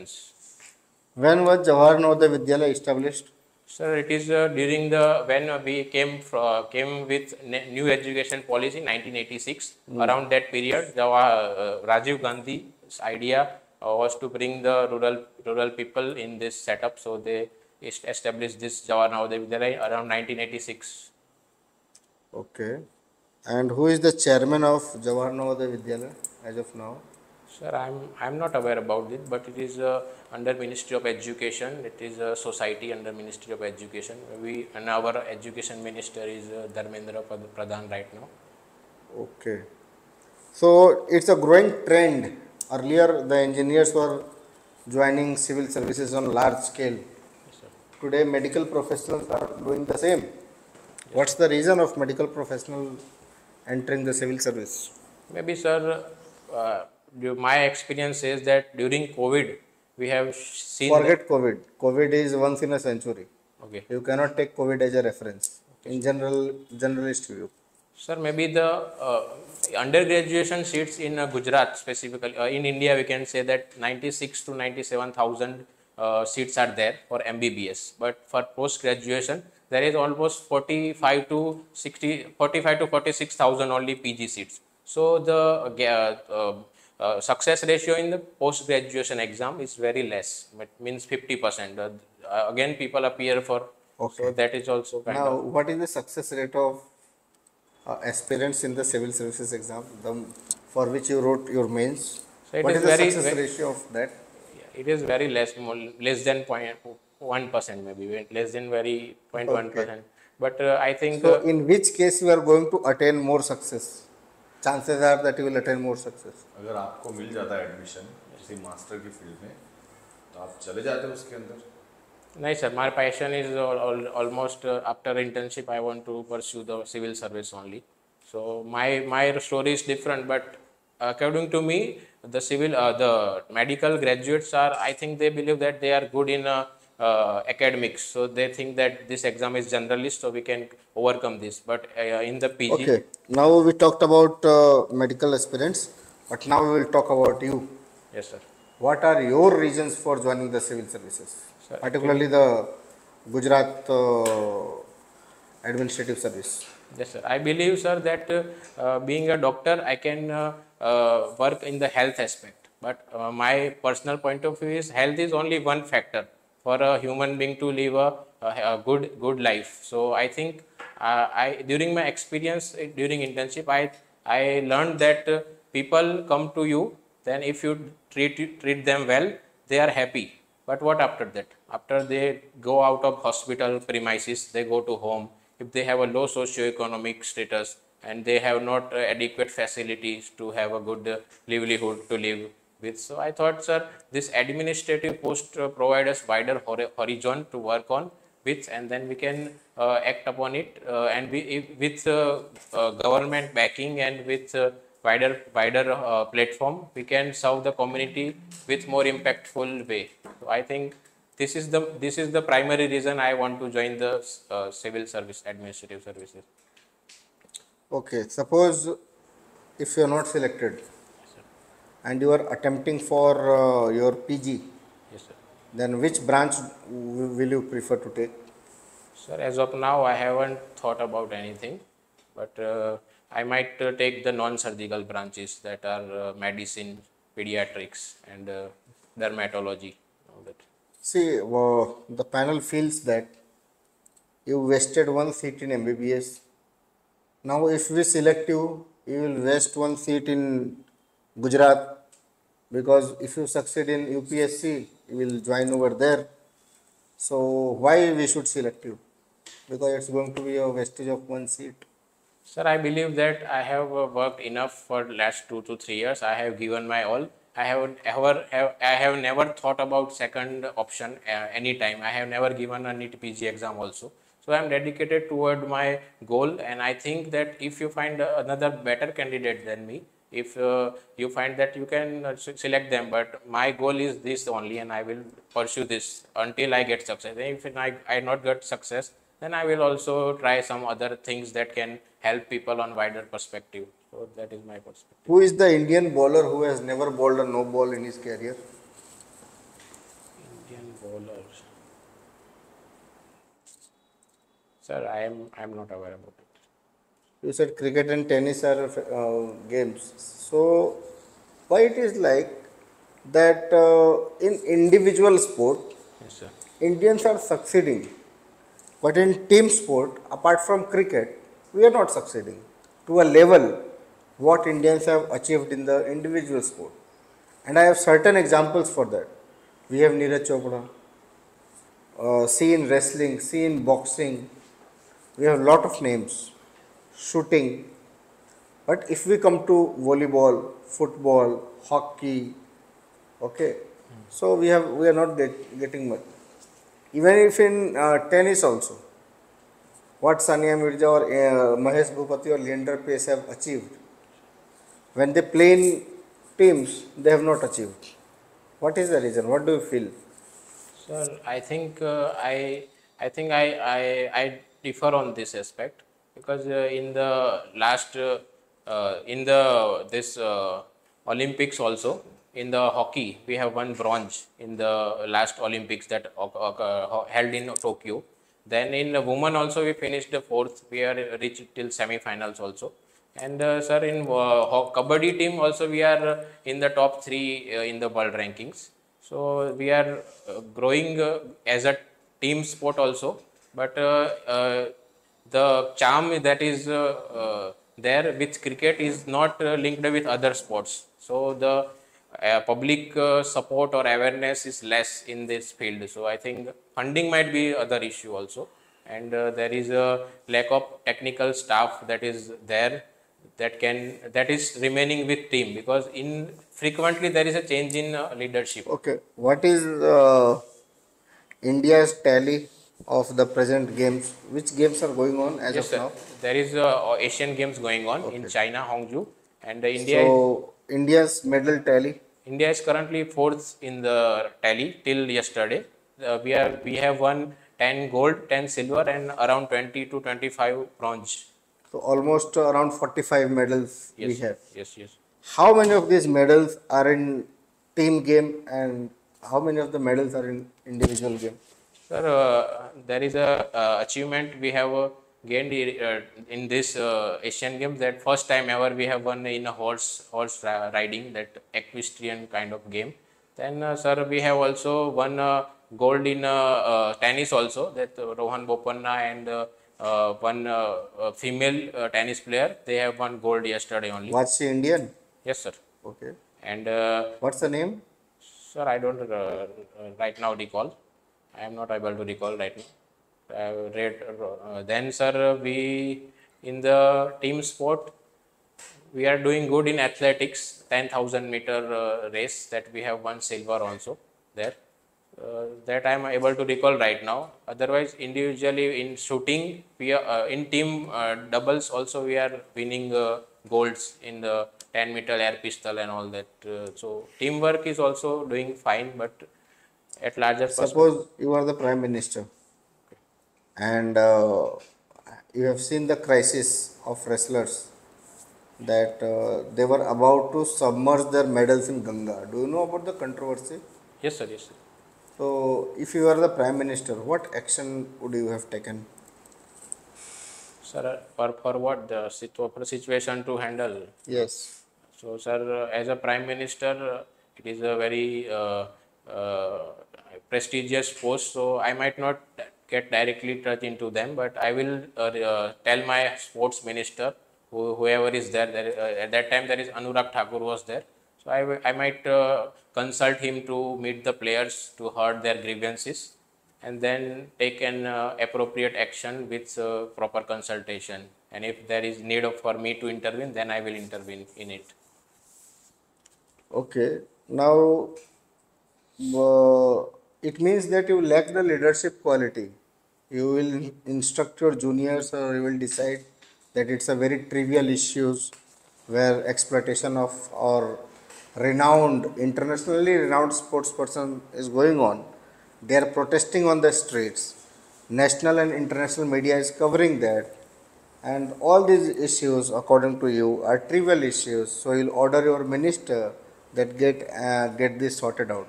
institutions. When was Jawahar Navodaya Vidyalaya established? Sir, it is during the when we came with new education policy 1986. Around that period, Rajiv Gandhi's idea was to bring the rural people in this setup. So they established this Jawahar Navodaya Vidyalaya around 1986. Okay. And who is the chairman of Jawahar Navodaya Vidyalaya as of now? Sir, I'm not aware about it, but it is under Ministry of Education. It is a society under Ministry of Education. And our education minister is Dharmendra Pradhan right now. Okay. So it's a growing trend. Earlier, the engineers were joining civil services on large scale. Yes, sir. Today, medical professionals are doing the same. What's the reason of medical professional entering the civil service? Maybe, sir, my experience says that during COVID, we have seen. Forget COVID. COVID is once in a century. Okay. You cannot take COVID as a reference. In generalist view. Sir, maybe the undergraduation seats in Gujarat specifically, in India, we can say that 96 to 97,000 seats are there for MBBS. But for post-graduation, there is almost 45 to 46,000 only PG seats. So the success ratio in the post-graduation exam is very less. It means 50%. Again, people appear for. Okay. So that is also kind now, of. what is the success rate of aspirants in the civil services exam, for which you wrote your mains? So what is the success ratio of that? It is very less than 0.1%, maybe less than very 0.1%. Okay. But I think. So, in which case you are going to attain more success? Chances are that you will attain more success. अगर आपको मिल जाता है admission किसी master की field में तो आप चले जाते हो उसके अंदर? नहीं sir, my passion is almost after internship I want to pursue the civil service only. So my story is different, but according to me, the medical graduates are, I think they believe that they are good in academics. So they think that this exam is generalist, so we can overcome this. But in the PG. Okay. Now we talked about medical aspirants, but now we will talk about you. Yes, sir. What are your reasons for joining the civil services? Sir, particularly the Gujarat administrative service. Yes, sir. I believe, sir, that being a doctor, I can work in the health aspect. But my personal point of view is health is only one factor for a human being to live a good life. So I think during my experience during internship, I learned that people come to you. Then if you treat them well, they are happy. But what after that? After they go out of hospital premises, they go to home. If they have a low socio-economic status and they have not adequate facilities to have a good livelihood to live with. So I thought, sir, this administrative post provide us wider horizon to work on with, and then we can act upon it. And with government backing and with wider platform, we can serve the community with more impactful way. So I think this is the primary reason I want to join the civil service, administrative services. Okay, suppose if you are not selected, Yes, sir. and you are attempting for your PG, Yes, sir. then which branch will you prefer to take? Sir, as of now, I haven't thought about anything, but I might take the non-surgical branches that are medicine, pediatrics, and dermatology. All that. See, the panel feels that you wasted one seat in MBBS. Now, if we select you, you will waste one seat in Gujarat, because if you succeed in UPSC, you will join over there. So, why we should select you? Because it's going to be a wastage of one seat. Sir, I believe that I have worked enough for last 2 to 3 years. I have given my all. I have never thought about second option any time. I have never given a NEET PG exam also. So I am dedicated toward my goal, and I think that if you find another better candidate than me, if you find that you can select them, but my goal is this only, and I will pursue this until I get success. And if I not get success, then I will also try some other things that can help people on wider perspective. So that is my perspective. Who is the Indian bowler who has never bowled a no ball in his career? Bowlers. Sir, I'm not aware about it. You said cricket and tennis are games. So why it is like that in individual sport, Yes, sir. Indians are succeeding, but in team sport, apart from cricket, we are not succeeding to a level what Indians have achieved in the individual sport. And I have certain examples for that. We have Neeraj Chopra, see in wrestling, see in boxing. We have a lot of names, shooting. But if we come to volleyball, football, hockey, okay, so we are not getting much. Even if in tennis also, what Sania Mirza or Mahesh Bhupati or Leander Pace have achieved, when they play in teams, they have not achieved. What is the reason? What do you feel? Sir, I think I differ on this aspect because in the last in the this Olympics also in the hockey we have won bronze in the last Olympics that held in Tokyo. Then in the women also we finished the fourth. We are reached till semi-finals also. And sir, in kabaddi team also we are in the top three in the world rankings. So we are growing as a team sport also, but the charm that is there with cricket is not linked with other sports. So the public support or awareness is less in this field. So I think funding might be other issue also, and there is a lack of technical staff that is there that is remaining with team because in frequently there is a change in leadership. Okay, what is India's tally of the present games? Which games are going on as Yes, of sir. now? There is Asian Games going on in Okay. China, Hangzhou, and So India's medal tally. India is currently fourth in the tally till yesterday. We have won 10 gold, 10 silver, and around 20 to 25 bronze. So almost around 45 medals we Yes, have. yes. How many of these medals are in team game and how many of the medals are in individual game? Sir, there is a achievement we have gained in this Asian Games that first time ever we have won in a horse riding, that equestrian kind of game. Then sir, we have also won gold in tennis also, that Rohan Bopanna and one female tennis player, they have won gold yesterday only. What's the Indian? Yes, sir. Okay. And What's the name? sir, I don't right now recall. I am not able to recall right now. Then, sir, we in the team sport we are doing good in athletics. 10,000 meter race that we have won silver also there. That I am able to recall right now. Otherwise, individually in shooting, we are in team doubles also we are winning golds in the 10-meter air pistol and all that. So teamwork is also doing fine, but at larger perspective. Suppose you are the Prime Minister and you have seen the crisis of wrestlers that they were about to submerge their medals in Ganga. Do you know about the controversy? Yes, sir. Yes, sir. So, if you are the Prime Minister, what action would you have taken? Sir, for what the situation to handle? Yes. So, sir, as a Prime Minister, it is a very prestigious post. So, I might not get directly touch into them, but I will tell my sports minister, whoever is there. At that time, there is Anurag Thakur was there. So, I might consult him to meet the players to heard their grievances and then take an appropriate action with proper consultation. And if there is need for me to intervene, then I will intervene in it. Okay. Now, it means that you lack the leadership quality. You will instruct your juniors or you will decide that it's a very trivial issues where exploitation of or internationally renowned sports person is going on. They are protesting on the streets. National and international media is covering that. And all these issues, according to you, are trivial issues. So you'll order your minister that get this sorted out.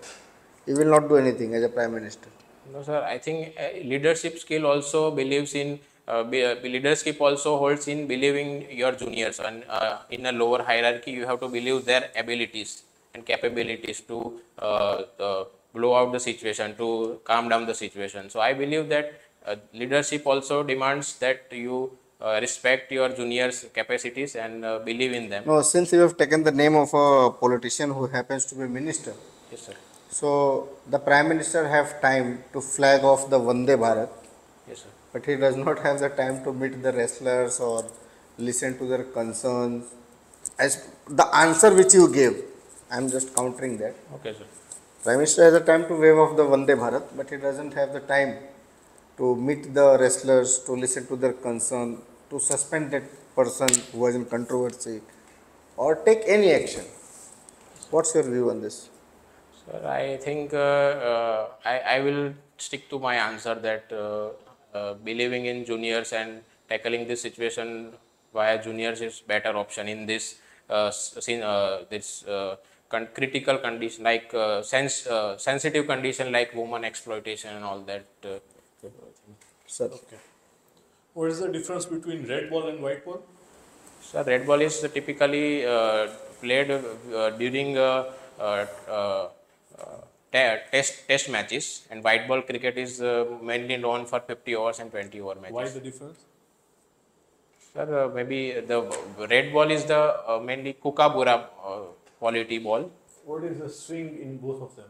You will not do anything as a prime minister. No, sir. I think leadership skill also believes in leadership also holds in believing your juniors, and in a lower hierarchy, you have to believe their abilities and capabilities to blow out the situation, to calm down the situation. So I believe that leadership also demands that you respect your juniors' capacities and believe in them. No, since you have taken the name of a politician who happens to be minister, Yes, sir. so the Prime Minister have time to flag off the Vande Bharat, Yes, sir. but he does not have the time to meet the wrestlers or listen to their concerns. As the answer which you gave, I am just countering that. Okay, sir. Prime Minister has the time to wave off the Vande Bharat, but he doesn't have the time to meet the wrestlers, to listen to their concern, to suspend that person who was in controversy, or take any action. What's your view on this? Sir, I think I will stick to my answer that believing in juniors and tackling this situation via juniors is better option in this critical condition like sensitive condition like woman exploitation and all that. Sir, Okay. What is the difference between red ball and white ball? So red ball is typically played during test matches, and white ball cricket is mainly known for 50 overs and 20 over matches. Why is the difference? Sir, maybe the red ball is the mainly kookaburra quality ball. What is the swing in both of them?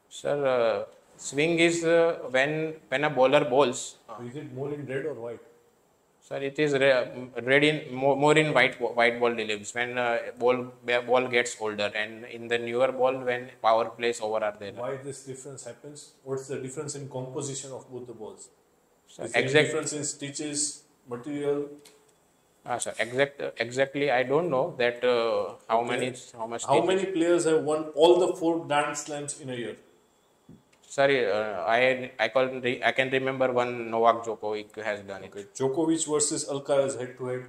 Sir, swing is when a bowler bowls. Is it more in red or white? Sir, it is red in more in white ball deliveries when ball gets older, and in the newer ball when power plays over are there. Why this difference happens? What's the difference in composition of both the balls? Sir, Is there any difference in stitches, material? Sir, exactly. I don't know that how Okay. much. How many players have won all the 4 Grand Slams in a year? Sorry, I can remember one Novak Djokovic has done it. Okay. Djokovic versus Alcaraz head-to-head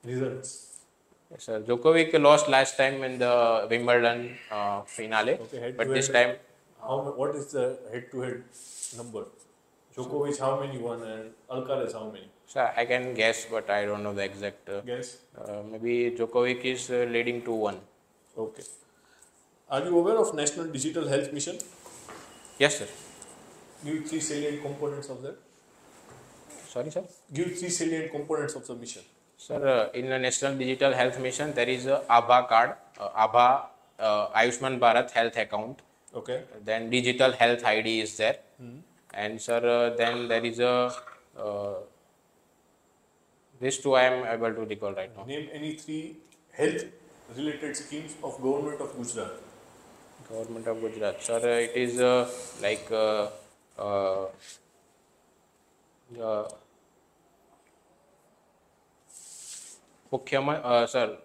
results. Yes, sir. Djokovic lost last time in the Wimbledon finale, Okay, head but to this head. time, What is the head-to-head number? Djokovic how many won and Alcaraz how many? sir, I can guess, but I don't know the exact. Guess. Maybe Djokovic is leading 2-1. Okay. Are you aware of National Digital Health Mission? Yes, sir. Give 3 salient components of that. Sorry, sir. Give 3 salient components of the mission. Sir, in the National Digital Health Mission, there is a ABHA card, Ayushman Bharat Health Account. Okay. Then Digital Health ID is there, and sir, then there is a these two I am able to recall right now. Name any 3 health-related schemes of Government of Gujarat. Government of Gujarat, sir, it is like uh, sir,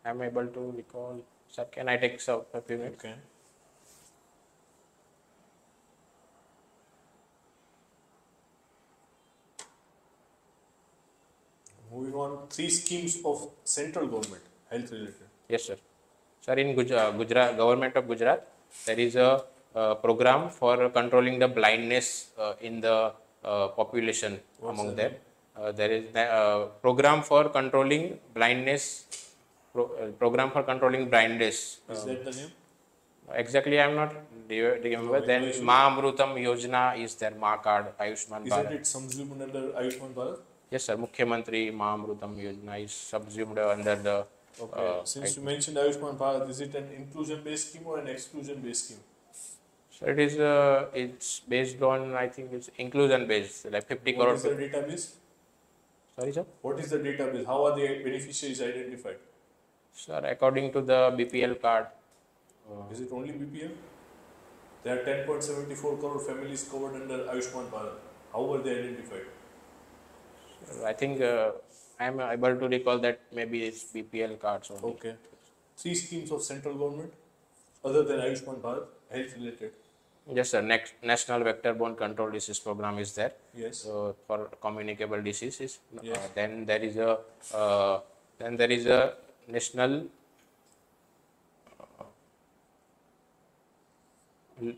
I'm able to recall. Sir, can I take a few minutes? Okay. Moving on, 3 schemes of central government, health-related. Yes, sir. Sir, in Gujarat, Government of Gujarat, there is a program for controlling the blindness in the population. What's Among the them. There is a program for controlling blindness. Program for controlling blindness. Is that the name? Exactly, I am not remember. No, Then no issue. Ma Amrutam Yojana is there. Ma card, Ayushman Isn't Bharat. it subsumed under Ayushman Bharat? Yes, sir. Mukhyamantri Ma Amrutam Yojana is subsumed under the. Okay. Since you mentioned Ayushman Bharat, is it an inclusion-based scheme or an exclusion-based scheme? So it is it's based on, I think it's inclusion based, like 50 What crore. is the database? Sorry, sir. What is the database? How are the beneficiaries identified? Sir, according to the BPL card, Is it only BPL? There are 10.74 crore families covered under Ayushman Bharat. How were they identified? I think I am able to recall that maybe it's BPL cards only. Okay. 3 schemes of central government other than Ayushman Bharat, health related. Yes, sir. Next, National Vector-Borne Control Disease Program is there. Yes. So for communicable diseases, Yes. then there is a national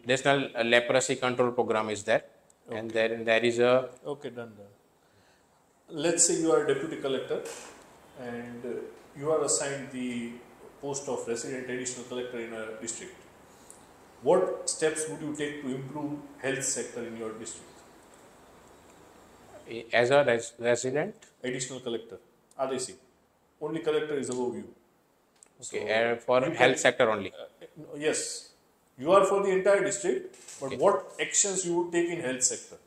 national leprosy control program is there, and then there is a Okay, done. Let's say you are a deputy collector and you are assigned the post of resident additional collector in a district. What steps would you take to improve health sector in your district? as a resident. Additional collector, RAC. Only collector is above you. Okay, for you health can- sector only. Yes, you are for the entire district, but Okay. what actions you would take in health sector?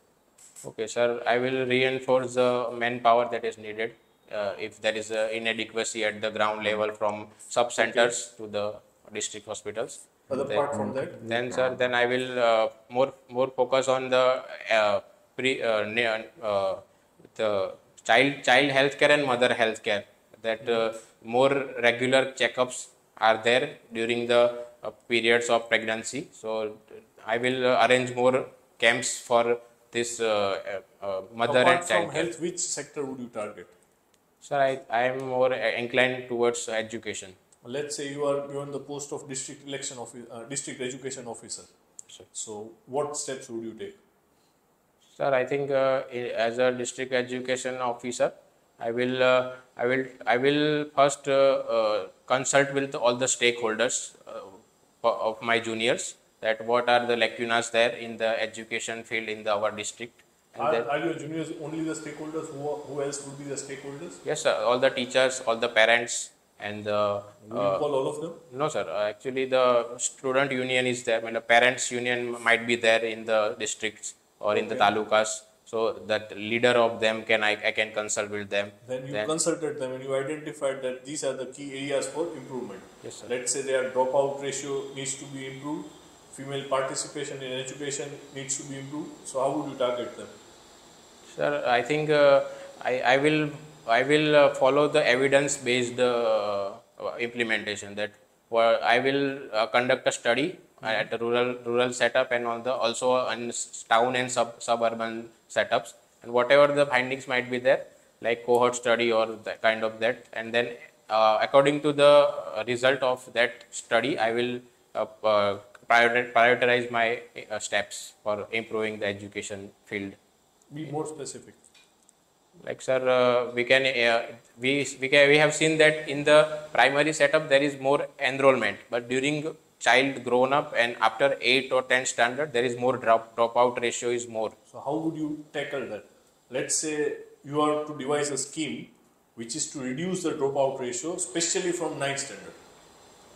Okay, sir, I will reinforce the manpower that is needed. If there is inadequacy at the ground level from sub centers to the district hospitals. Apart from that, Then, sir, then I will more focus on the the child healthcare and mother healthcare. That more regular checkups are there during the periods of pregnancy. So I will arrange more camps for this mother apart and from child care. health, which sector would you target? Sir, I am more inclined towards education. Let's say you are on the post of district election district education officer. Sir. So what steps would you take? Sir, I think as a district education officer, I will first consult with all the stakeholders of my juniors, that what are the lacunas there in the education field in our district. And then, Are your juniors only the stakeholders? Who else would be the stakeholders? yes, sir, all the teachers, all the parents, and the Would you call all of them? no, sir. Actually, the student union is there. I mean, the parents' union might be there in the districts or in the talukas. So that leader of them I can consult with them. Then you consulted them and you identified that these are the key areas for improvement. Yes, sir. Let's say their dropout ratio needs to be improved, female participation in education needs to be improved. So how would you target them? Sir, I think I will follow the evidence based implementation. That I will conduct a study at a rural setup and on the also on town and suburban setups, and whatever the findings might be there, like cohort study or that kind of that, and then according to the result of that study, I will prioritize my steps for improving the education field. Be more specific. Like, sir, we have seen that in the primary setup there is more enrollment, but during child grown up and after 8 or 10 standard there is more dropout ratio is more. So how would you tackle that? Let's say you are to devise a scheme which is to reduce the dropout ratio, especially from 9th standard.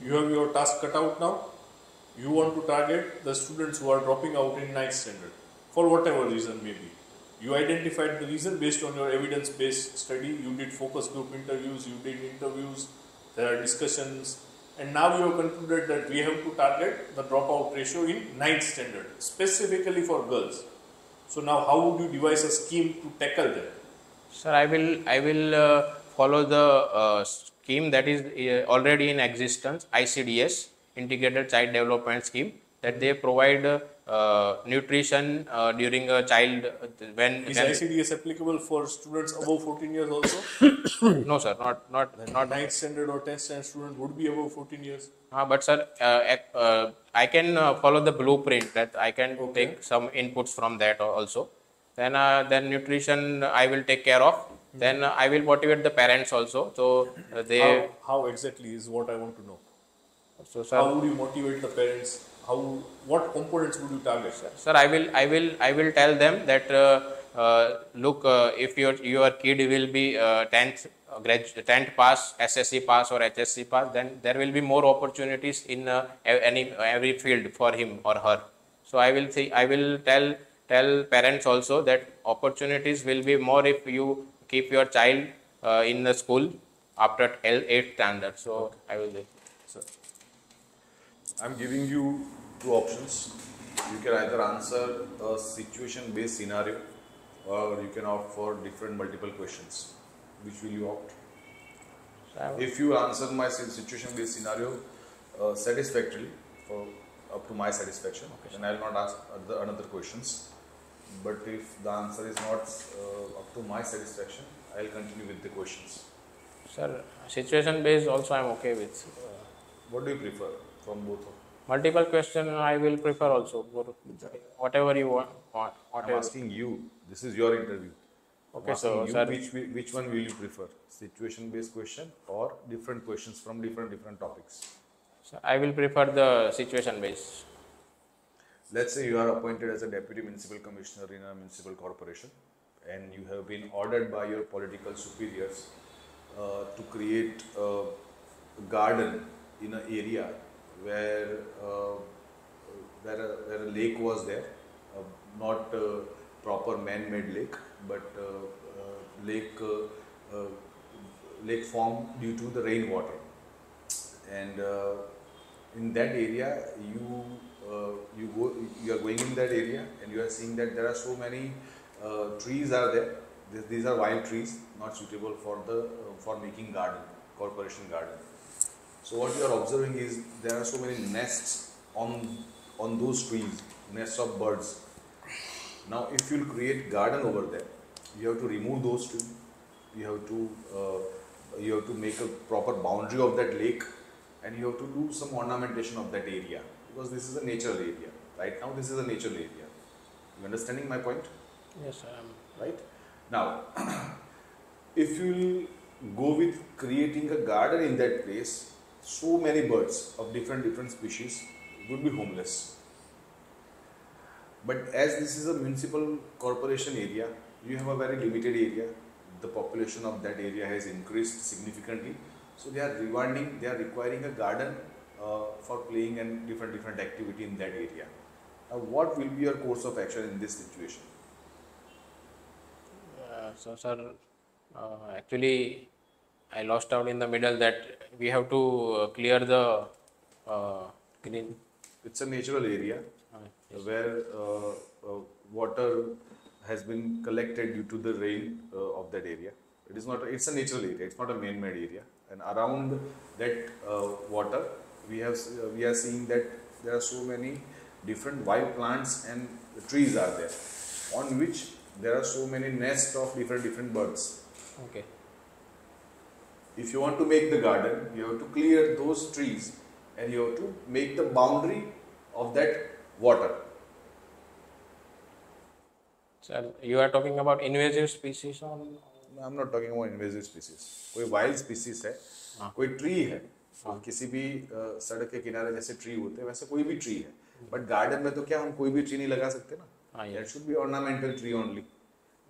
You have your task cut out now. You want to target the students who are dropping out in 9th standard for whatever reason may be. You identified the reason based on your evidence-based study. You did focus group interviews, you did interviews, there are discussions, and now you have concluded that we have to target the dropout ratio in 9th standard, specifically for girls. So now how would you devise a scheme to tackle that? Sir, I will follow the scheme that is already in existence, ICDS, Integrated Child Development Scheme, that they provide nutrition during a child when Is ICDS applicable for students above 14 years also? no, sir, not 9th standard or 10th standard student would be above 14 years. but sir, I can follow the blueprint, that I can take some inputs from that also. Then nutrition I will take care of. Then I will motivate the parents also. So they. How exactly is what I want to know. So, sir, How would you motivate the parents? What components would you target? Sir, I will tell them that look, if your kid will be 10th pass, SSC pass or HSC pass, then there will be more opportunities in every field for him or her. So I will tell parents also that opportunities will be more if you keep your child in the school after 8th standard. So I will say. Sir, I'm giving you two options. You can either answer a situation-based scenario, or you can opt for different multiple questions. Which will you opt? If you answer my situation-based scenario satisfactorily, for up to my satisfaction, then I will not ask another questions. But if the answer is not up to my satisfaction, I will continue with the questions. Sir, situation based also I am okay with. What do you prefer from both Multiple question I will prefer also. Whatever you want. I'm Whatever. asking you. This is your interview. Okay, I'm asking so you sir, which one will you prefer? Situation-based question or different questions from different topics? I will prefer the situation based. Let's say you are appointed as a deputy municipal commissioner in a municipal corporation, and you have been ordered by your political superiors to create a garden in an area where where a lake was there, not proper man-made lake, but lake lake formed due to the rainwater, and in that area you are going in that area and you are seeing that there are so many trees are there. These are wild trees, not suitable for making garden, corporation garden. So what you are observing is there are so many nests on those trees, nests of birds. Now if you create garden over there, you have to remove those trees. You have to make a proper boundary of that lake, and you have to do some ornamentation of that area, because this is a natural area. Right now this is a natural area. You understanding my point? Yes, sir. Right? Now, if you go with creating a garden in that place, so many birds of different species would be homeless. But as this is a municipal corporation area, you have a very limited area. The population of that area has increased significantly. So they are requiring a garden for playing and different activity in that area. Now, what will be your course of action in this situation? So, sir, actually, I lost out in the middle that we have to clear the green. It's a natural area where water has been collected due to the rain of that area. It's a natural area. It's not a man-made area. And around that water, we are seeing that there are so many different wild plants and trees are there, on which there are so many nests of different birds. Okay. If you want to make the garden, you have to clear those trees and you have to make the boundary of that water. Sir, you are talking about invasive species or? I'm not talking about invasive species. कोई wild species है, कोई tree है, किसी भी सड़क के किनारे जैसे tree होते हैं वैसे कोई भी tree है. But garden में तो क्या हम कोई भी tree नहीं लगा सकते ना? There should be ornamental tree only.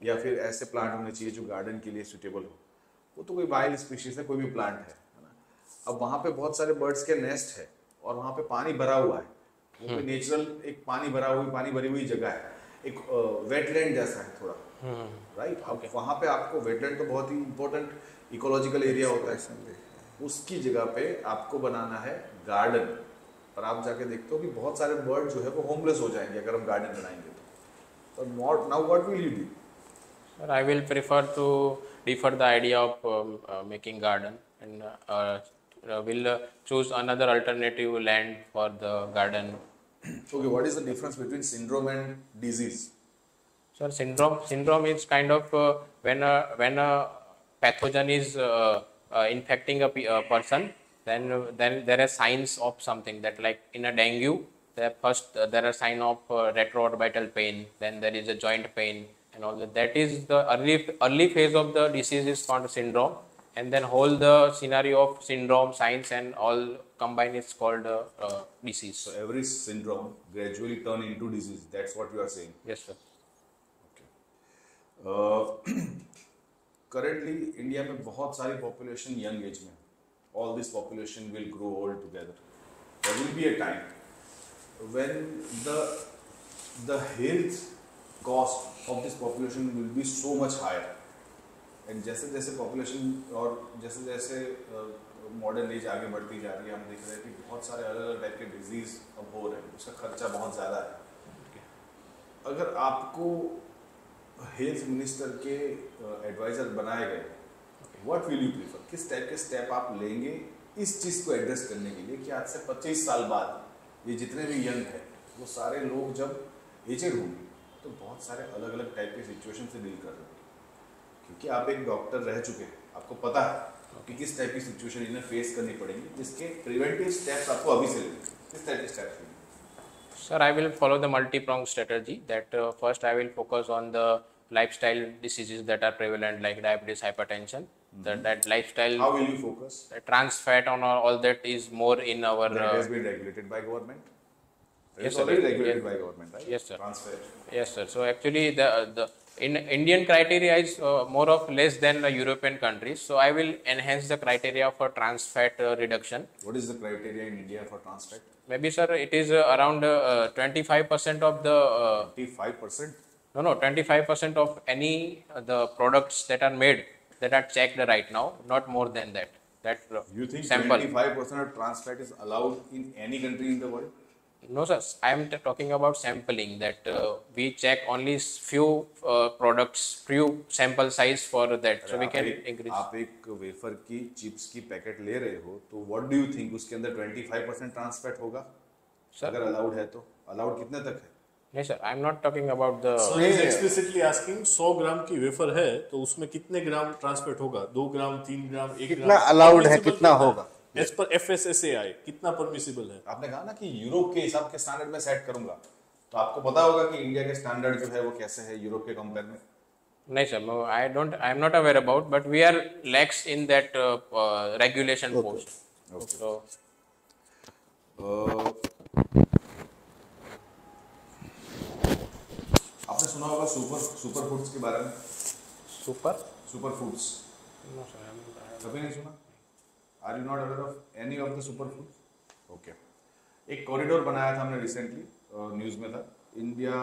या फिर ऐसे plant होने चाहिए जो garden के लिए suitable हो. वो तो कोई wild species है, कोई भी plant है ना? अब वहाँ पे बहुत सारे birds के nest है और वहाँ पे पानी भरा हुआ है. वो कोई natural एक पानी भरी हुई जगह है. एक wetland जैसा है थोड़ा. राइट अब वहाँ पे आपको वेटलैंड तो बहुत ही इंपॉर्टेंट इकोलॉजिकल एरिया होता है, उसकी जगह पे आपको बनाना है गार्डन. पर आप जाके देखते हो कि बहुत सारे बर्ड जो है वो होमलेस हो जाएंगे अगर हम गार्डन बनाएंगे तो. Now what will you do? Sir, I will prefer to defer the idea of making garden and will choose another alternative land for the garden. Okay, what is the difference between syndrome and disease? Sir, syndrome is kind of when a pathogen is infecting a person, then there are signs of something that, like in a dengue, there are sign of retroorbital pain, then there is a joint pain and all that. That is the early phase of the disease is called syndrome, and then whole the scenario of syndrome, signs and all combined is called disease. So every syndrome gradually turn into disease. That's what you are saying. Yes, sir. Currently India में बहुत सारी population young age में. All this population will grow old together. There will be a time when the health cost of this population will be so much higher. And जैसे जैसे population और जैसे जैसे modern age आगे बढ़ती जा रही है, हम देख रहे हैं कि बहुत सारे अलग-अलग type के disease अब हो रहे हैं. उसका खर्चा बहुत ज़्यादा है. अगर आपको हेल्थ मिनिस्टर के एडवाइजर बनाए गए, व्हाट विल यू प्रीफर? किस टाइप के स्टेप आप लेंगे इस चीज़ को एड्रेस करने के लिए कि आज से 25 साल बाद ये जितने भी यंग है वो सारे लोग जब एजेड होंगे तो बहुत सारे अलग अलग टाइप के सिचुएशन से डील कर रहे हैं, क्योंकि आप एक डॉक्टर रह चुके हैं, आपको पता है कि किस टाइप की सिचुएशन इन्हें फेस करनी पड़ेगी, जिसके प्रिवेंटिव स्टेप्स आपको अभी से लेने. किस तरह की strategy? Sir, I will follow the multi-pronged strategy that first I will focus on the lifestyle diseases that are prevalent like diabetes, hypertension. That lifestyle, How will you focus? trans fat on all that is more in our. That has been regulated by government. It Yes, is sir. already regulated Yes. by government, right? Yes, sir. Transfer. Yes, sir. So actually, the in Indian criteria is more of less than the European countries. So I will enhance the criteria for trans fat reduction. What is the criteria in India for trans fat? Maybe, sir, it is around 25% of the. 25%. No, 25% of any the products that are made that are checked right now, not more than that. That You think sample. 25% of trans fat is allowed in any country in the world? No, sir. I am talking about sampling. That we check only few products, few sample size for that, so we can increase. आप एक wafer की chips की packet ले रहे हो तो what do you think उसके अंदर 25% ट्रांस फैट होगा? Sir. अगर अलाउड है तो अलाउड कितने तक है? नहीं sir, I am not talking about the. So he's explicitly asking 100 ग्राम की वेफर है तो उसमें कितने ग्राम ट्रांसफैट होगा? 2 ग्राम, 3 ग्राम, 1 ग्राम? कितना अलाउड है, कितना होगा? एज पर FSSAI कितना परमिसिबल है? आपने कहा ना कि यूरोप के हिसाब के स्टैंडर्ड में सेट करूंगा, तो आपको पता होगा कि इंडिया के स्टैंडर्ड जो है वो कैसे है यूरोप के कंपेयर में? नहीं sir, I am not aware about, but we are lax in that regulation post. So आपने सुना होगा सुपर फूड्स के बारे में? Super foods no sir, I am कभी नहीं सुना? Are you not aware of any of the super food? Okay. एक कॉरिडोर बनाया था हमने रिसेंटली, न्यूज में था, India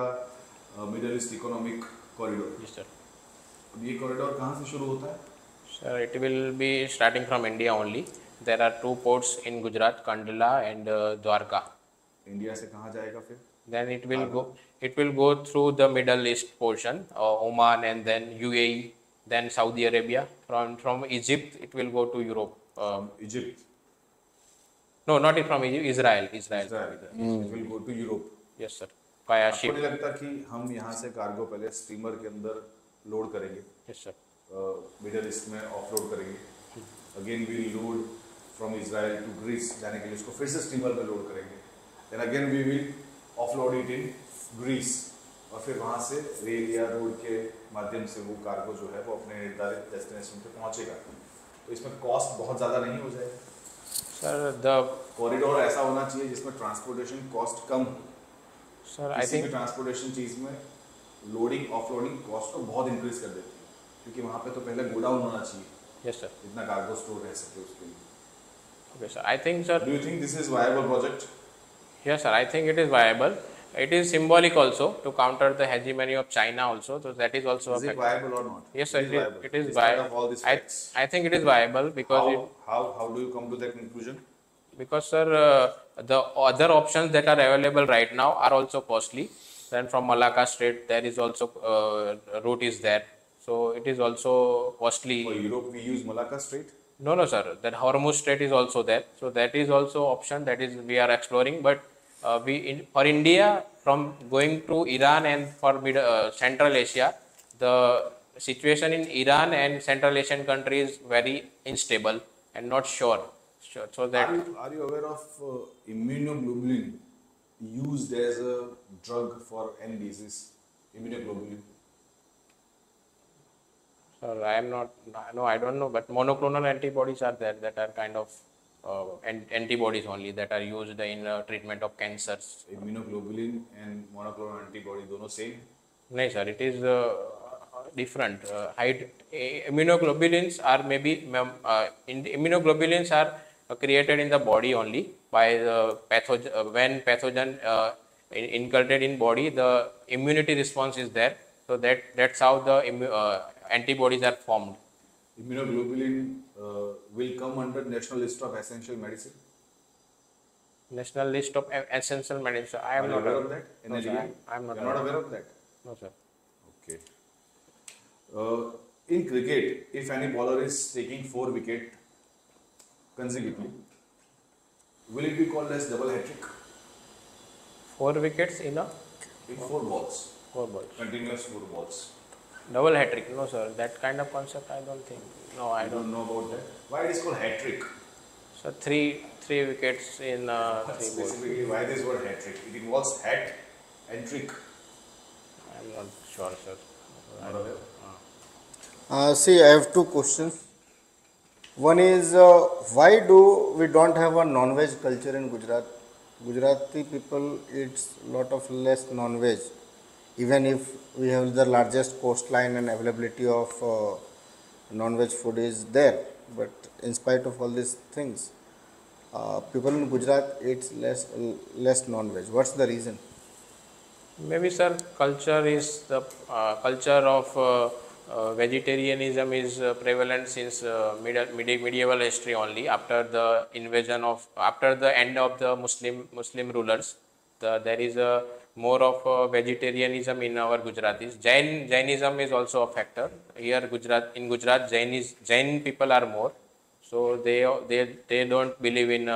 Middle East economic corridor. जी सर. अब ये कॉरिडोर कहाँ से शुरू होता है? Sir, it will be starting from India only. There are 2 ports in Gujarat, Kandla and Dwarka. India से कहाँ जाएगा फिर? Then it will go through the Middle East portion, Oman and then UAE, then Saudi Arabia. From Egypt, it will go to Europe. Egypt? No, not from Egypt, Israel. It will go to Europe. Yes, sir. Via आपको ship. नहीं लगता कि हम यहाँ से cargo पहले steamer के अंदर लोड करेंगे, Yes, sir. मिडल ईस्ट में ऑफलोड करेंगे, again we load from Israel to Greece जाने के लिए उसको फिर से स्टीमर में लोड करेंगे, then again we will offload it in Greece, और फिर वहाँ से रेल या रोड के माध्यम से वो कार्गो जो है वो अपने निर्धारित डेस्टिनेशन पे पहुँचेगा. तो इसमें कॉस्ट बहुत ज़्यादा नहीं हो जाएगा? Sir, the कॉरिडोर ऐसा होना चाहिए जिसमें ट्रांसपोर्टेशन कॉस्ट कम हो. sir, I किसी भी think ट्रांसपोर्टेशन चीज में लोडिंग ऑफलोडिंग कॉस्ट को बहुत इंक्रीज कर देती है, क्योंकि वहाँ पे तो पहले गोडाउन होना चाहिए yes, sir. जितना कार्गो स्टोर रह सके उसके लिए. Okay, sir. I think, sir. Do you think this is viable project? Yes, sir. I think it is viable. It is symbolic also to counter the hegemony of China also. So that is also Is a it factor. viable or not? Yes, sir. It is Despite of viable. all these facts. I think it is viable because How do you come to that conclusion? because sir, the other options that are available right now are also costly. Then from Malacca Strait, there is also route is there. So it is also costly. For Europe, we use Malacca Strait. No, sir. That Hormuz Strait is also there. So that is also option that is we are exploring. But for India, from going to Iran and for Central Asia, the situation in Iran and Central Asian countries is very unstable and not sure. So that Are you aware of immunoglobulin used as a drug for any disease? Immunoglobulin. sir, I am not. No, I don't know. But monoclonal antibodies are there that are kind of antibodies only that are used in treatment of cancers. Immunoglobulin and monoclonal antibody दोनों same? No, sir. It is different. Immunoglobulins are maybe immunoglobulins are created in the body only by the pathogen. When pathogen inculcated in body, the immunity response is there. So that's how the antibodies are formed. Immunoglobulin will come under national list of essential medicine. National list of essential medicine. I Are am you not aware of that? No, sir, I am not. You're not aware of that? No, sir. Okay. In cricket, if any bowler is taking 4 wickets consecutively, will it be called as double hat-trick? 4 wickets in a In 4 balls, 4 balls. continuous 4 balls. Double hat trick. No, sir. That kind of concept I don't think. No, I I don't. don't know about that. Why it is called hat-trick? So three wickets in three balls. Specifically, why this word hat trick? It involves hat and trick. I'm not sure, sir. Not aware. See, I have two questions. One is why do we don't have a non-veg culture in Gujarat? Gujarati people eats lot of less non-veg, even if we have the largest coastline and availability of non-veg food is there. But in spite of all these things, people in Gujarat eats less non-veg. What's the reason? Maybe, sir, culture is the culture of vegetarianism is prevalent since medieval history only. After the invasion of, after the end of the Muslim rulers, there is a more of vegetarianism in our Gujaratis. Jainism is also a factor here. In Gujarat, Jain people are more, so they don't believe in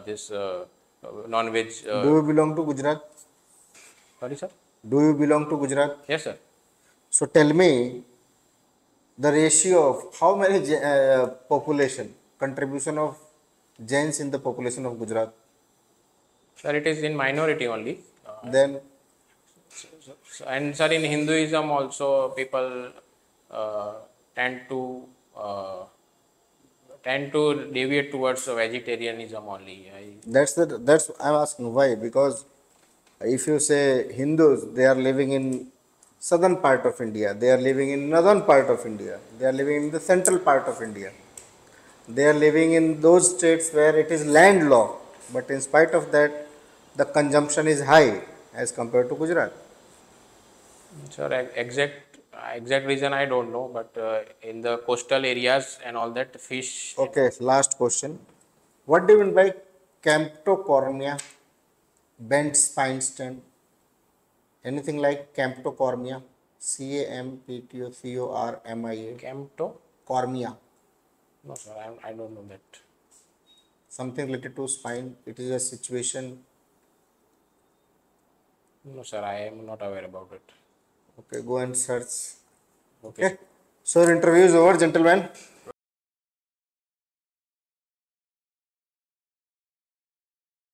this non-veg. Do you belong to Gujarat? Sorry, sir. Do you belong to Gujarat? Yes, sir. So tell me the ratio of how many population contribution of Jains in the population of Gujarat. Sir, it is in minority only. Then And sir, in Hinduism also people tend to deviate towards vegetarianism only. that's I'm asking why, because if you say Hindus, they are living in southern part of India, they are living in northern part of India, they are living in the central part of India, they are living in those states where it is landlocked, but in spite of that, the consumption is high as compared to Gujarat. Sir, exact reason I don't know, but in the coastal areas and all that fish. Okay, last question. What do you mean by camptocormia, bent spine stem? Anything like camptocormia? CAMPTOCORMIA. Campto? Cormia. No, sir, I don't know that. Something related to spine. It is a situation. No, sir, I am not aware about it. Okay, go and search. Okay. Okay. So, your interview is over, gentlemen.